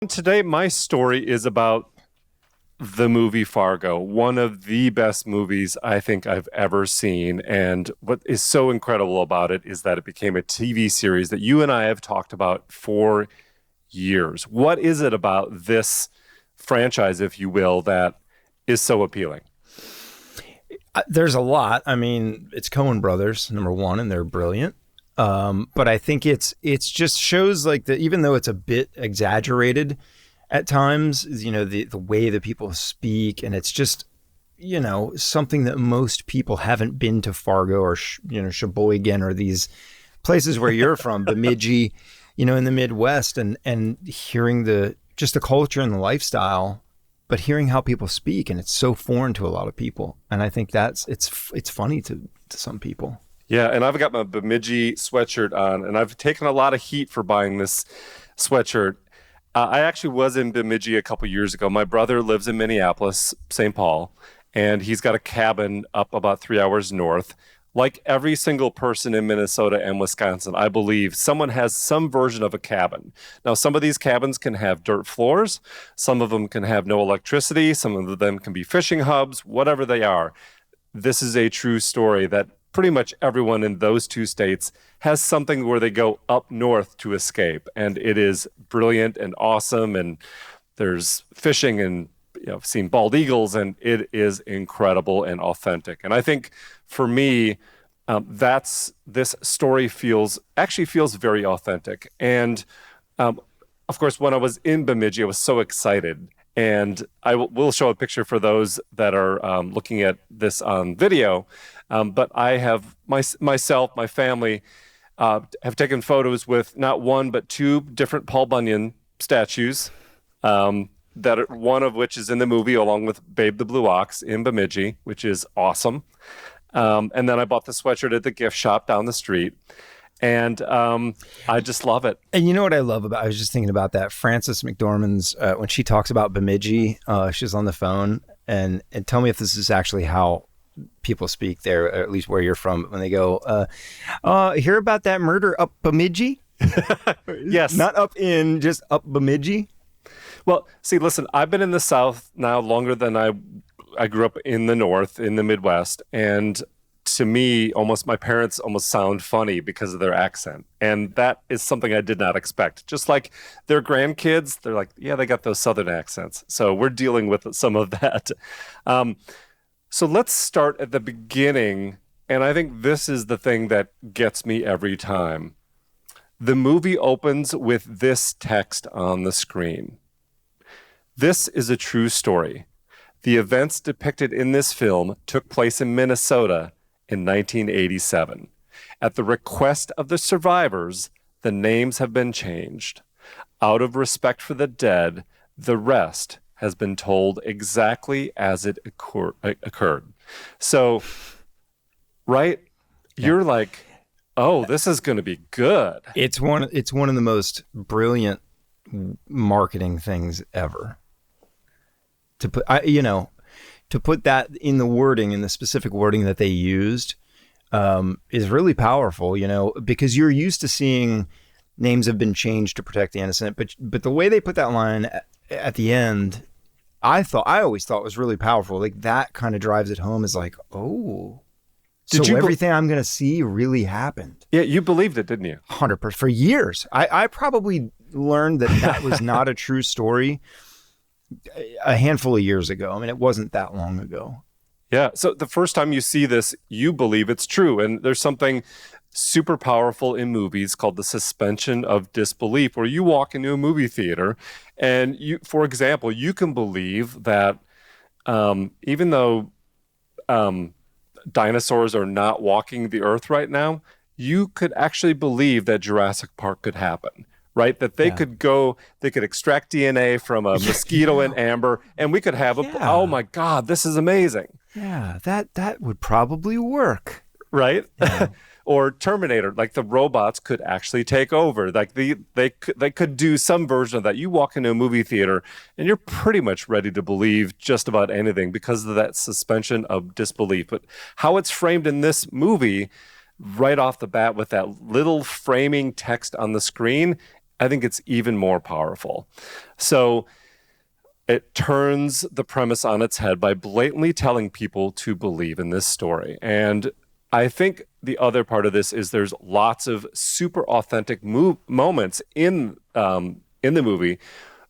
Today, my story is about the movie Fargo, one of the best movies I think I've ever seen. And what is so incredible about it is that it became a TV series that you and I have talked about for years. What is it about this franchise, if you will, that is so appealing? There's a lot. I mean, it's Coen Brothers, number one, and they're brilliant. But I think it's just shows like that, even though it's a bit exaggerated at times, the way that people speak, and it's just, something that most people haven't been to Fargo or, Sheboygan or these places where you're from, Bemidji, in the Midwest, and hearing the culture and the lifestyle, but hearing how people speak, and it's so foreign to a lot of people. And I think it's funny to some people. Yeah, and I've got my Bemidji sweatshirt on, and I've taken a lot of heat for buying this sweatshirt. I actually was in Bemidji a couple years ago. My brother lives in Minneapolis, St. Paul, and he's got a cabin up about 3 hours north. Like every single person in Minnesota and Wisconsin, I believe someone has some version of a cabin. Now, some of these cabins can have dirt floors. Some of them can have no electricity. Some of them can be fishing hubs, whatever they are. This is a true story that pretty much everyone in those two states has something where they go up north to escape. And it is brilliant and awesome. And there's fishing and I've seen bald eagles, and it is incredible and authentic. And I think for me, this story feels very authentic. And of course, when I was in Bemidji, I was so excited. And I will show a picture for those that are looking at this on video. But I have myself, my family, have taken photos with not one, but two different Paul Bunyan statues, one of which is in the movie along with Babe the Blue Ox in Bemidji, which is awesome. And then I bought the sweatshirt at the gift shop down the street. And I just love it. And you know what I love about, I was just thinking about that, Frances McDormand's, when she talks about Bemidji, she's on the phone, and tell me if this is actually how people speak there, or at least where you're from, when they go, hear about that murder up Bemidji? Yes. Not up in, just up Bemidji? Well, see, listen, I've been in the South now longer than I grew up in the North, in the Midwest, and to me, my parents almost sound funny because of their accent. And that is something I did not expect. Just like their grandkids, they're like, yeah, they got those Southern accents. So we're dealing with some of that. So let's start at the beginning. And I think this is the thing that gets me every time. The movie opens with this text on the screen. This is a true story. The events depicted in this film took place in Minnesota in 1987. At the request of the survivors, the names have been changed. Out of respect for the dead, the rest has been told exactly as it occurred. So, right? Yeah. You're like, oh, this is going to be good. It's one of the most brilliant marketing things ever. To put that in the wording, in the specific wording that they used, is really powerful, because you're used to seeing names have been changed to protect the innocent. But the way they put that line at the end, I always thought was really powerful. Like that kind of drives it home, is like, oh, so everything I'm going to see really happened. Yeah, you believed it, didn't you? 100%. For years. I probably learned that was not a true story a handful of years ago. I mean, it wasn't that long ago. Yeah. So the first time you see this, you believe it's true. And there's something super powerful in movies called the suspension of disbelief, where you walk into a movie theater and for example, you can believe that even though dinosaurs are not walking the earth right now, you could actually believe that Jurassic Park could happen. Right? That they could extract DNA from a mosquito in amber, and we could have oh my God, this is amazing. Yeah, that would probably work. Right? Yeah. Or Terminator, like the robots could actually take over. Like they could do some version of that. You walk into a movie theater and you're pretty much ready to believe just about anything because of that suspension of disbelief. But how it's framed in this movie, right off the bat with that little framing text on the screen, I think it's even more powerful. So it turns the premise on its head by blatantly telling people to believe in this story. And I think the other part of this is there's lots of super authentic moments in the movie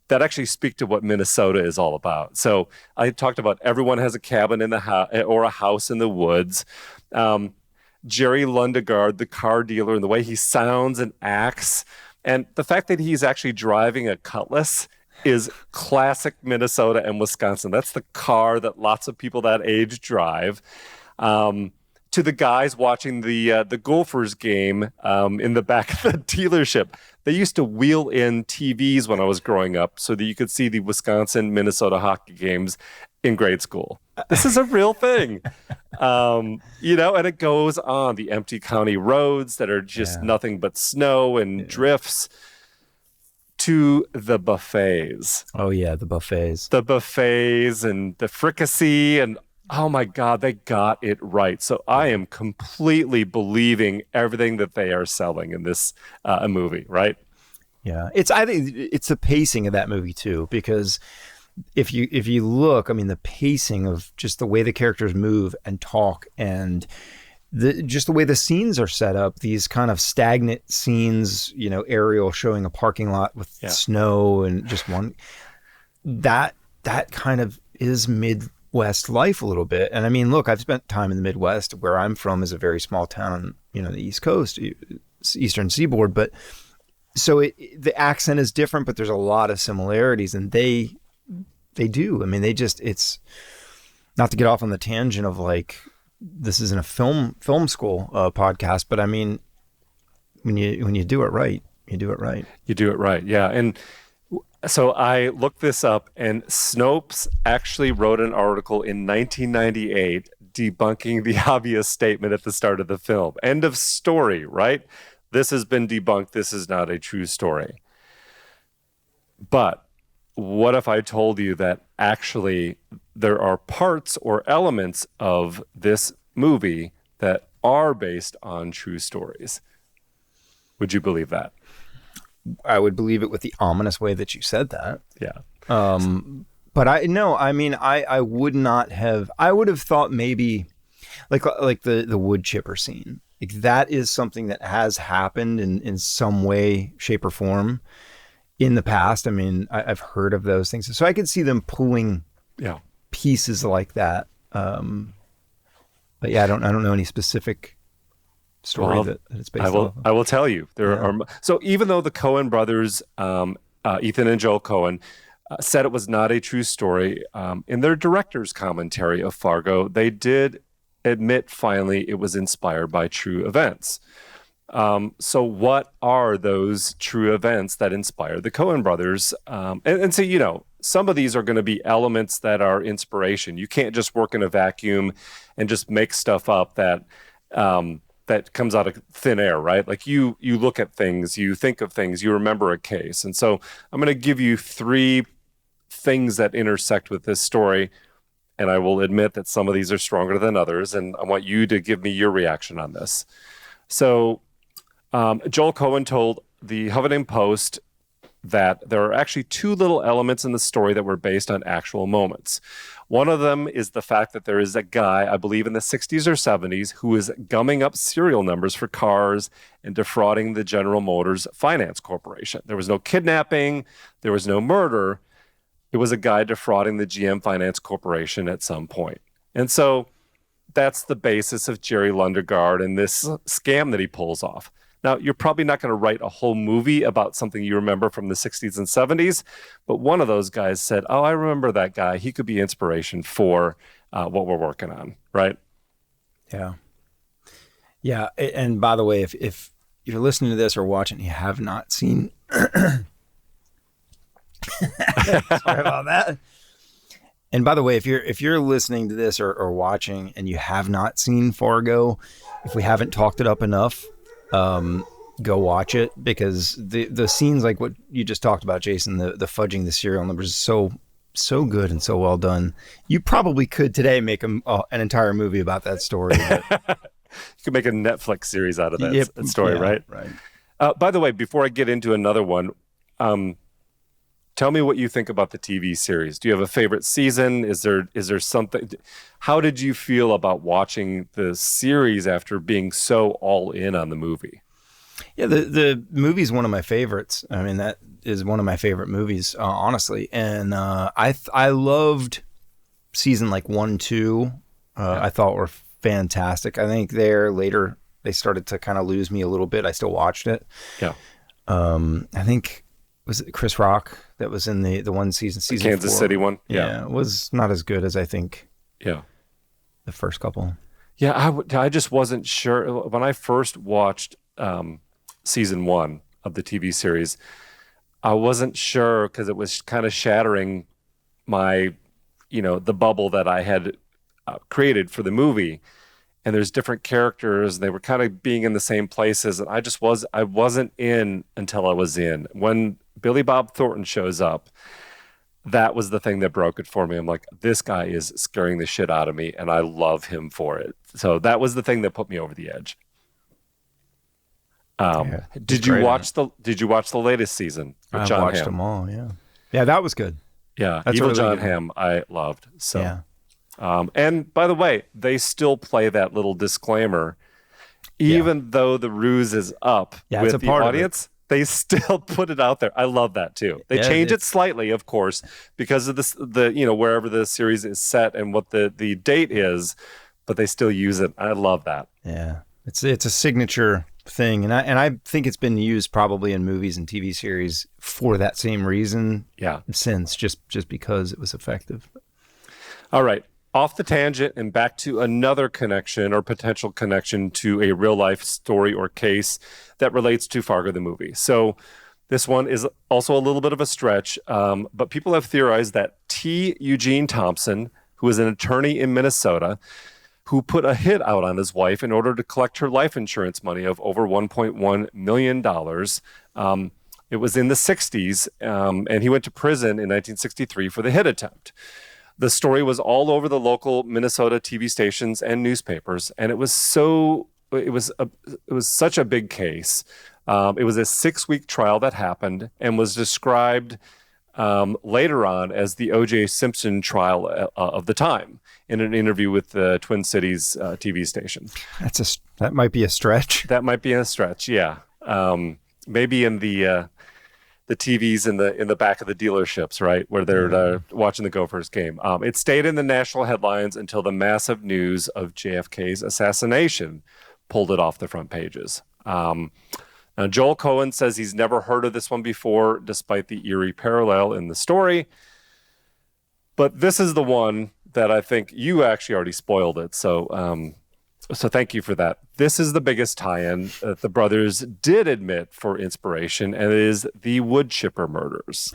that actually speak to what Minnesota is all about. So I talked about everyone has a cabin in the house or a house in the woods. Jerry Lundegaard, the car dealer, and the way he sounds and acts, and the fact that he's actually driving a Cutlass is classic Minnesota and Wisconsin. That's the car that lots of people that age drive. To the guys watching the Gophers game in the back of the dealership, they used to wheel in TVs when I was growing up so that you could see the Wisconsin-Minnesota hockey games in grade school. This is a real thing. And it goes on. The empty county roads that are just nothing but snow and drifts, to the buffets. Oh, yeah, the buffets. The buffets and the fricassee, and oh my God, they got it right. So I am completely believing everything that they are selling in this movie, right? Yeah, I think it's the pacing of that movie too, because if you look, I mean, the pacing of just the way the characters move and talk, and just the way the scenes are set up, these kind of stagnant scenes, aerial showing a parking lot with snow and just one, that kind of is Midwest life a little bit. And I mean, look, I've spent time in the Midwest. Where I'm from is a very small town, the East Coast, Eastern Seaboard, but so the accent is different, but there's a lot of similarities, and they do. I mean, it's not to get off on the tangent of like, this isn't a film school podcast, but I mean, when you do it right, you do it right. You do it right, yeah. And so I looked this up, and Snopes actually wrote an article in 1998 debunking the obvious statement at the start of the film. End of story, right? This has been debunked. This is not a true story. But what if I told you that actually there are parts or elements of this movie that are based on true stories? Would you believe that? I would believe it with the ominous way that you said that. Yeah. But I would not have, I would have thought maybe like the wood chipper scene. Like that is something that has happened in some way, shape, or form in the past. I mean, I've heard of those things. So I could see them pulling pieces like that. But yeah, I don't know any specific story that it's based on. I will tell you. There are. So even though the Coen brothers, Ethan and Joel Coen, said it was not a true story, in their director's commentary of Fargo, they did admit finally it was inspired by true events. So what are those true events that inspired the Coen brothers? And so, some of these are going to be elements that are inspiration. You can't just work in a vacuum and just make stuff up that comes out of thin air, right? Like you look at things, you think of things, you remember a case. And so I'm going to give you 3 things that intersect with this story. And I will admit that some of these are stronger than others. And I want you to give me your reaction on this. So Joel Coen told the Huffington Post that there are actually 2 little elements in the story that were based on actual moments. One of them is the fact that there is a guy, I believe in the 60s or 70s, who is gumming up serial numbers for cars and defrauding the General Motors Finance Corporation. There was no kidnapping. There was no murder. It was a guy defrauding the GM Finance Corporation at some point. And so that's the basis of Jerry Lundegaard and this scam that he pulls off. Now, you're probably not going to write a whole movie about something you remember from the 60s and 70s, but one of those guys said, oh, I remember that guy. He could be inspiration for what we're working on, right? Yeah. Yeah, and by the way, if you're listening to this or watching, you have not seen... Sorry about that. And by the way, if you're listening to this or watching and you have not seen Fargo, if we haven't talked it up enough... go watch it, because the scenes like what you just talked about, Jason, the fudging the serial numbers is so good and so well done. You probably could today make an entire movie about that story. But... You could make a Netflix series out of that story, right? Right. By the way, before I get into another one, tell me what you think about the TV series. Do you have a favorite season? Is there something? How did you feel about watching the series after being so all in on the movie? Yeah, the movie's one of my favorites. I mean, that is one of my favorite movies, honestly. And I loved season like 1, 2. I thought were fantastic. I think later they started to kind of lose me a little bit. I still watched it. Yeah. I think was it Chris Rock that was in the one season the Kansas 4. City one. Yeah, it was not as good as I think. Yeah. The first couple. Yeah, I just wasn't sure when I first watched season 1 of the TV series. I wasn't sure because it was kind of shattering my, the bubble that I had created for the movie. And there's different characters. They were kind of being in the same places. And I wasn't in until I was in. When Billy Bob Thornton shows up, that was the thing that broke it for me. I'm like, this guy is scaring the shit out of me, and I love him for it. So that was the thing that put me over the edge. Did you watch the latest season with John Hamm? I watched them all. Yeah, that was good. Yeah, that's Evil really John good. Hamm I loved. So, yeah. And by the way, they still play that little disclaimer, even though the ruse is up with the audience. They still put it out there. I love that too. They change it slightly, of course, because of wherever the series is set and what the date is, but they still use it. I love that. Yeah, it's a signature thing, and I think it's been used probably in movies and TV series for that same reason. Yeah, since just because it was effective. All right. Off the tangent and back to another connection or potential connection to a real life story or case that relates to Fargo the movie. So this one is also a little bit of a stretch, but people have theorized that T. Eugene Thompson, who is an attorney in Minnesota, who put a hit out on his wife in order to collect her life insurance money of over $1.1 million. It was in the 60s, and he went to prison in 1963 for the hit attempt. The story was all over the local Minnesota TV stations and newspapers, and it was such a big case. It was a 6-week trial that happened and was described later on as the O.J. Simpson trial of the time in an interview with the Twin Cities TV station. That might be a stretch. That might be a stretch, yeah. Maybe in the TVs in the back of the dealerships, right, where they're watching the Gophers game. It stayed in the national headlines until the massive news of JFK's assassination pulled it off the front pages. Now, Joel Cohen says he's never heard of this one before, despite the eerie parallel in the story. But this is the one that I think you actually already spoiled it. So thank you for that. This is the biggest tie-in that the brothers did admit for inspiration, and it is the wood chipper murders.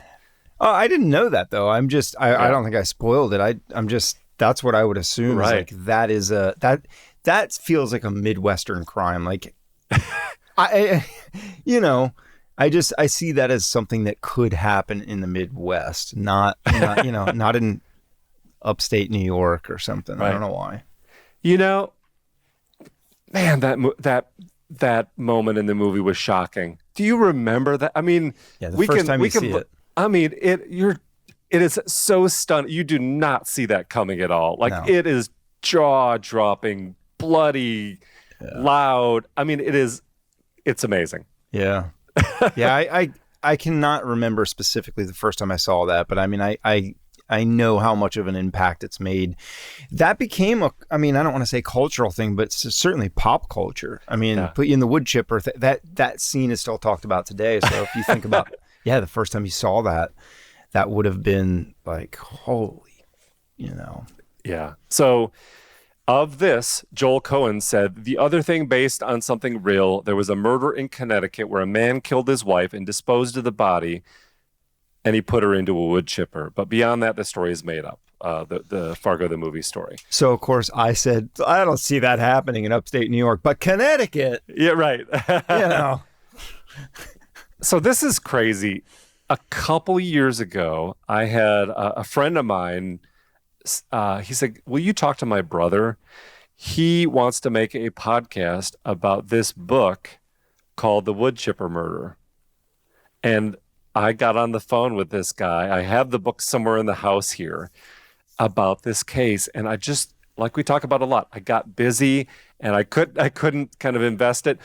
Oh, I didn't know that though. I don't think I spoiled it. That's what I would assume. Right. Is like that is that feels like a Midwestern crime. Like I see that as something that could happen in the Midwest, not in upstate New York or something. Right. I don't know why. Man, that moment in the movie was shocking. Do you remember that? I mean, the first time you see it. I mean, it is so stunning. You do not see that coming at all. Like It is jaw-dropping, bloody, loud. I mean, it's amazing. Yeah. Yeah, I cannot remember specifically the first time I saw that, but I mean, I know how much of an impact it's made. That became I don't want to say cultural thing, but it's certainly pop culture. I mean, put you in the wood chipper, that scene is still talked about today. So if you think about, the first time you saw that would have been like, holy, Yeah. So of this, Joel Cohen said, the other thing based on something real, there was a murder in Connecticut where a man killed his wife and disposed of the body, and he put her into a wood chipper. But beyond that, the story is made up, the Fargo the movie story. So, of course, I said, I don't see that happening in upstate New York, but Connecticut. Yeah, right. So this is crazy. A couple years ago, I had a friend of mine, he said, will you talk to my brother? He wants to make a podcast about this book called The Wood Chipper Murder. And I got on the phone with this guy. I have the book somewhere in the house here about this case. And I just, like we talk about a lot, I got busy and I couldn't kind of invest it.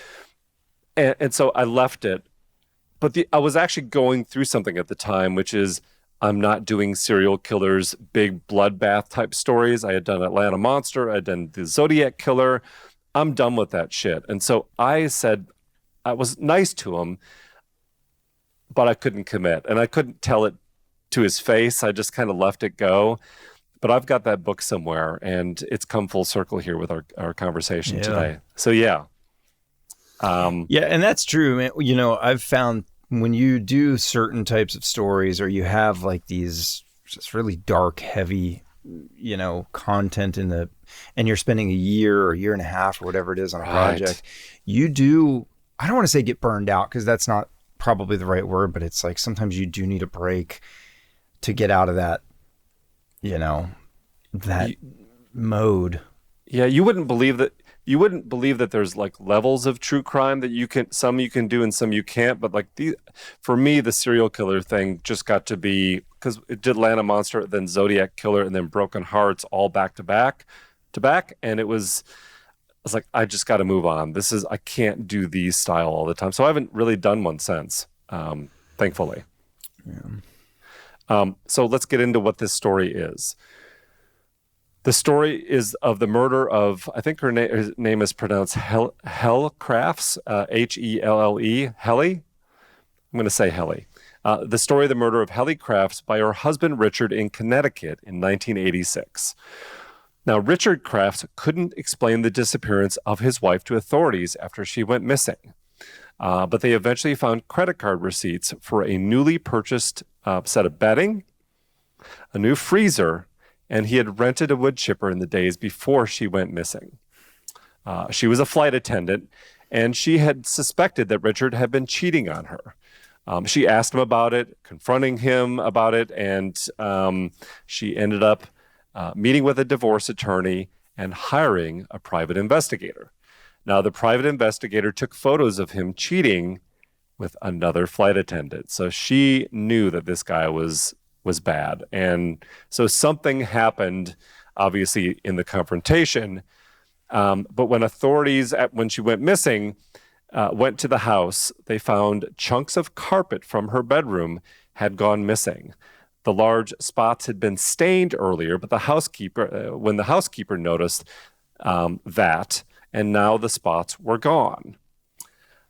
And so I left it. But I was actually going through something at the time, which is I'm not doing serial killers, big bloodbath type stories. I had done Atlanta Monster. I had done the Zodiac Killer. I'm done with that shit. And so I said, I was nice to him, but I couldn't commit. And I couldn't tell it to his face. I just kind of let it go. But I've got that book somewhere, and it's come full circle here with our conversation today. So, yeah. Yeah, and that's true. Man. You know, I've found when you do certain types of stories or you have like these just really dark, heavy, you know, content and you're spending a year or year and a half or whatever it is on a project, you do, I don't want to say get burned out because that's not probably the right word, but it's like sometimes you do need a break to get out of that, you know, that mode. Yeah, you wouldn't believe that there's like levels of true crime that some you can do and some you can't. But like for me, the serial killer thing just got to be, because it did Atlanta Monster, then Zodiac Killer, and then Broken Hearts all back to back. And I was like, I just got to move on. I can't do these style all the time. So I haven't really done one since, thankfully. Yeah. So let's get into what this story is. The story is of the murder of, I think her name is pronounced Hellcrafts, Helle. Helly? I'm going to say Helly. The story of the murder of Helly Crafts by her husband Richard in Connecticut in 1986. Now, Richard Crafts couldn't explain the disappearance of his wife to authorities after she went missing. But they eventually found credit card receipts for a newly purchased set of bedding, a new freezer, and he had rented a wood chipper in the days before she went missing. She was a flight attendant, and she had suspected that Richard had been cheating on her. She asked him about it, confronting him about it, and she ended up meeting with a divorce attorney and hiring a private investigator. Now, the private investigator took photos of him cheating with another flight attendant. So she knew that this guy was bad. And so something happened, obviously, in the confrontation. But when authorities, when she went missing, went to the house, they found chunks of carpet from her bedroom had gone missing. The large spots had been stained earlier, but when the housekeeper noticed that, and now the spots were gone.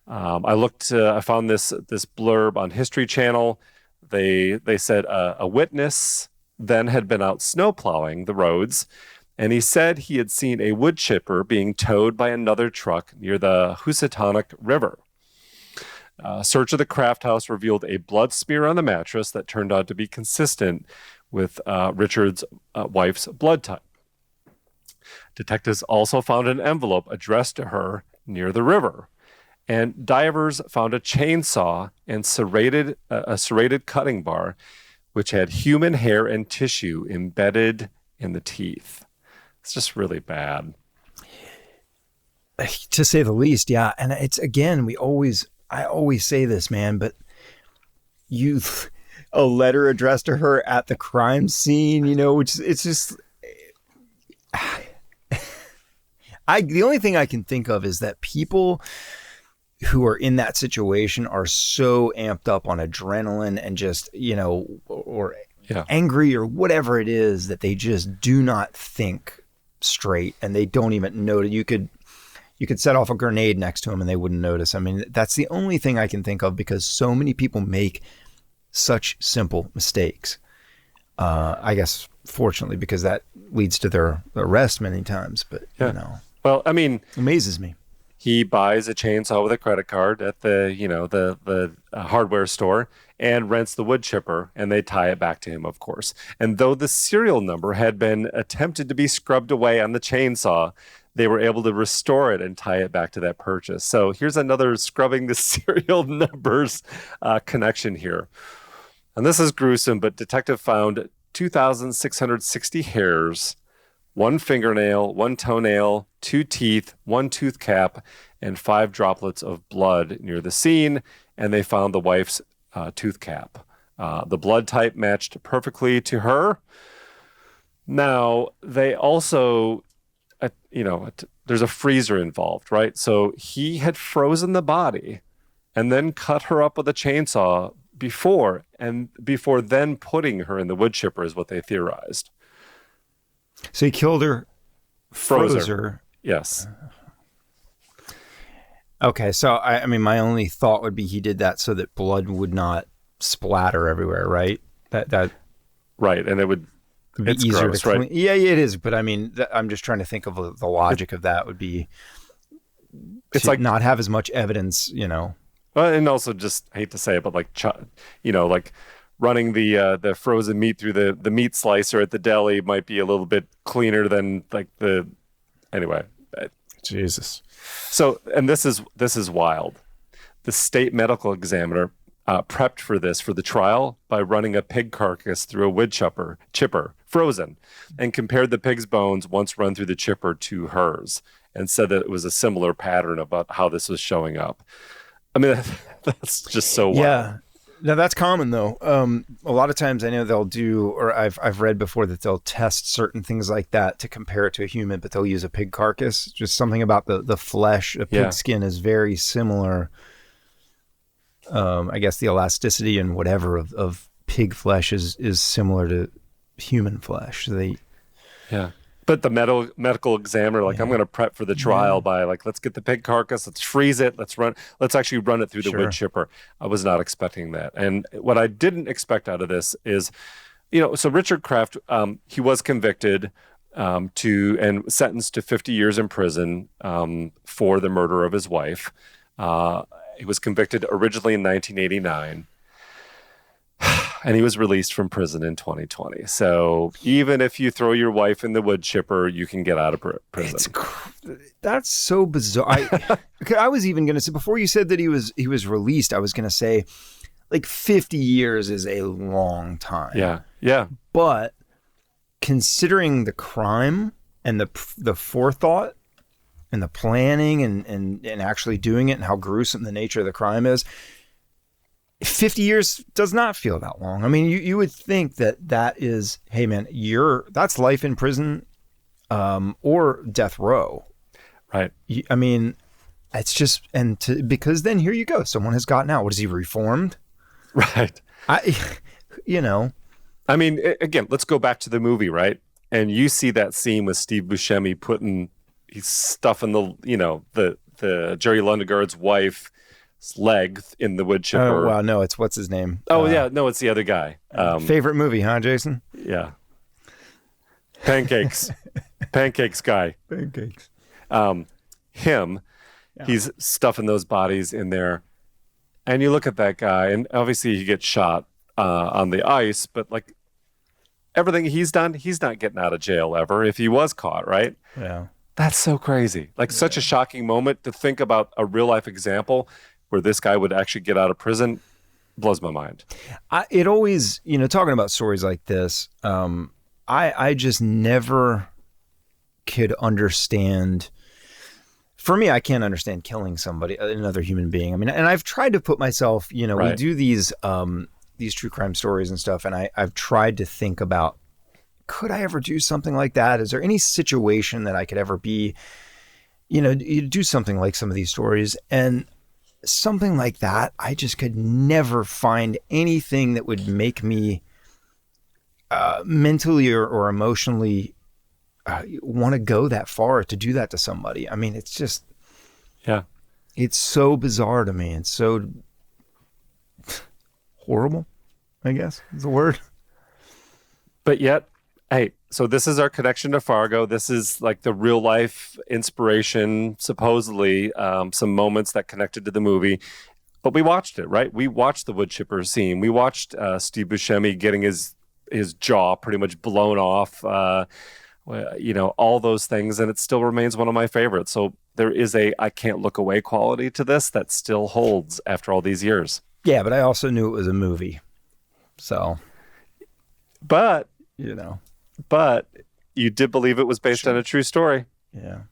I found this blurb on History Channel. They said a witness then had been out snowplowing the roads, and he said he had seen a wood chipper being towed by another truck near the Housatonic River. Search of the craft house revealed a blood smear on the mattress that turned out to be consistent with Richard's wife's blood type. Detectives also found an envelope addressed to her near the river. And divers found a chainsaw and a serrated cutting bar, which had human hair and tissue embedded in the teeth. It's just really bad. To say the least, yeah. And it's, again, I always say this, man, but a letter addressed to her at the crime scene, you know, which it's just, the only thing I can think of is that people who are in that situation are so amped up on adrenaline and just, you know, or angry or whatever it is, that they just do not think straight, and they don't even know that you could set off a grenade next to them and they wouldn't notice. I mean, that's the only thing I can think of, because so many people make such simple mistakes. I guess, fortunately, because that leads to their arrest many times, but you know. Well, I mean, amazes me. He buys a chainsaw with a credit card at the hardware store and rents the wood chipper, and they tie it back to him, of course. And though the serial number had been attempted to be scrubbed away on the chainsaw, they were able to restore it and tie it back to that purchase. So here's another scrubbing the serial numbers connection here. And this is gruesome, but detective found 2,660 hairs, one fingernail, one toenail, two teeth, one tooth cap, and 5 droplets of blood near the scene, and they found the wife's tooth cap. The blood type matched perfectly to her. Now, they also, there's a freezer involved, right? So he had frozen the body and then cut her up with a chainsaw before then putting her in the wood chipper is what they theorized. So he killed her, froze her. Yes. Okay, so I mean, my only thought would be he did that so that blood would not splatter everywhere, right? That right, and it's easier gross, to clean. right? Yeah, it is. But I mean, I'm just trying to think of the logic of that would be it's to like not have as much evidence, and also just hate to say it, but like like running the frozen meat through the meat slicer at the deli might be a little bit cleaner than like anyway. Jesus. So, and this is wild. The state medical examiner prepped for the trial by running a pig carcass through a wood chipper, frozen, and compared the pig's bones once run through the chipper to hers, and said that it was a similar pattern about how this was showing up. I mean, that's just so wild. Yeah. Now that's common though. A lot of times I know they'll do, or I've read before that they'll test certain things like that to compare it to a human, but they'll use a pig carcass. Just something about the flesh, a pig skin is very similar. I guess the elasticity and whatever of pig flesh is similar to human flesh. So But the medical examiner, I'm going to prep for the trial by let's get the pig carcass, let's freeze it, let's actually run it through the wood chipper. I was not expecting that. And what I didn't expect out of this is, so Richard Kraft, he was convicted and sentenced to 50 years in prison for the murder of his wife. He was convicted originally in 1989. And he was released from prison in 2020. So even if you throw your wife in the wood chipper, you can get out of prison. That's so bizarre. I was even going to say, before you said that he was released, I was going to say 50 years is a long time. Yeah. But considering the crime and the forethought and the planning and actually doing it and how gruesome the nature of the crime is, 50 years does not feel that long. I mean, you would think that is, hey man, that's life in prison, or death row. Right. I mean, it's just, because then here you go. Someone has gotten out. What is he, reformed? Right. I mean, again, let's go back to the movie, right? And you see that scene with Steve Buscemi he's stuffing the Jerry Lundegaard's wife leg in the wood chipper. Oh, wow. No, it's what's his name? Oh, yeah. No, it's the other guy. Favorite movie, huh, Jason? Yeah. Pancakes. Pancakes guy. Pancakes. He's stuffing those bodies in there. And you look at that guy, and obviously he gets shot on the ice, but everything he's done, he's not getting out of jail ever if he was caught, right? Yeah. That's so crazy. Such a shocking moment to think about a real life example where this guy would actually get out of prison blows my mind. It always, talking about stories like this, I just never could understand. For me, I can't understand killing somebody, another human being. I mean, and I've tried to put myself, Right. we do these true crime stories and stuff, and I've tried to think about, could I ever do something like that? Is there any situation that I could ever be, you do something like some of these stories? And something like that, I just could never find anything that would make me mentally or emotionally want to go that far to do that to somebody. I mean, it's just, it's so bizarre to me. It's so horrible, I guess is the word. But yet, hey, so this is our connection to Fargo. This is the real life inspiration, supposedly, some moments that connected to the movie. But we watched it, right? We watched the wood chipper scene. We watched Steve Buscemi getting his jaw pretty much blown off, all those things. And it still remains one of my favorites. So there is I can't look away quality to this that still holds after all these years. Yeah, but I also knew it was a movie. So. But But you did believe it was based on a true story. Yeah.